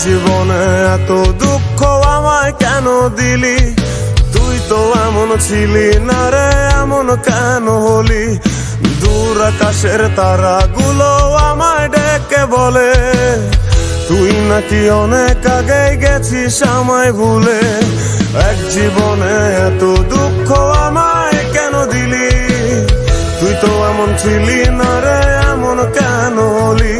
জীবনে এত দুঃখ আমায় কেন দিলি? তুই তো এমন ছিলি না রে, এমন কেন হলি? দূর আকাশের তারাগুলো আমায় ডেকে বলে তুই নাকি অনেক আগে গেছিস আমায় ভুলে। এক জীবনে এত দুঃখ আমায় কেন দিলি? তুই তো এমন ছিলি না রে, এমন কেন হলি?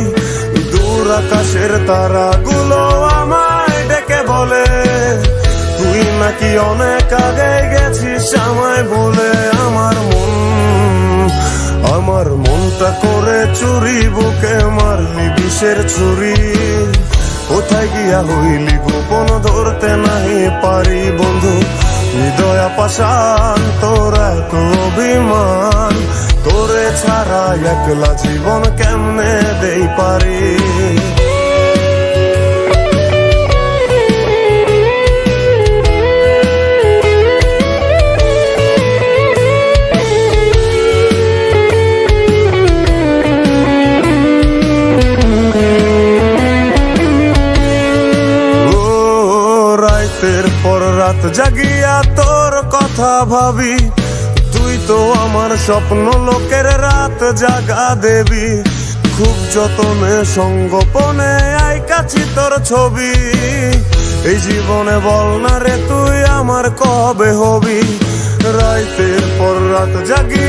দূর আকাশের তারাগুলো আমায় ডেকে বলে তুই নাকি অনেক আগে গেছিস আমায় ভুলে। আমার মনটা করে চুরি, বুকে মারলি বিষের ছুরি। কোথায় গিয়া হইলি গোপন ধরতে নাহি পারি বন্ধু। হৃদয় পাষাণ তোর এত অভিমান, তোরে ছাড়া একলা জীবন কেমনে দেই পারি? রাতের পর রাত জাগিয়া তোর কথা ভাবি। তুই তো আমার স্বপ্ন লোকের রাত জাগা দেবী। খুব যতনে সঙ্গোপনে আইকাছি তোর ছবি। এই জীবনে বল না রে তুই আমার কবে হবি? রাতের পর রাত জাগিয়া